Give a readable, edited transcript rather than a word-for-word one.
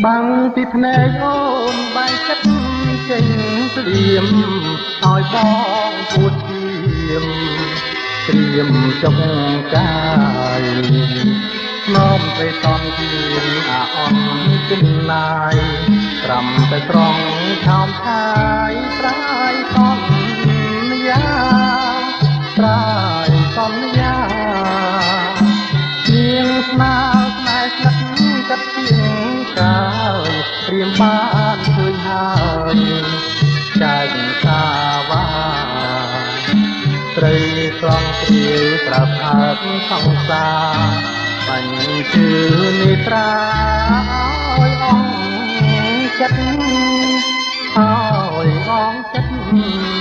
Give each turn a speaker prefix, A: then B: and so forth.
A: បាំងពីភ្នែកអូនបែកចិត្តចេញស្លៀមឲ្យបងពួតឈាមត្រៀមចុកកាយនោមទៅសំធៀងអាអន់ចិនណាយត្រឹមតែត្រង់ឆោមឆាយត្រាយសំយាត្រាយសំយាជាងស្នាស្នេហ៍ស្និទ្ធកាត់ជាងកាយព្រាមបានឃើញហើយចែកសាវាត្រីខ្លងព្រាវត្រាប់អើតសង្សារបាញ់ជឿនេត្រាឲ្យអងចិត្តឲ្យអងចិត្ត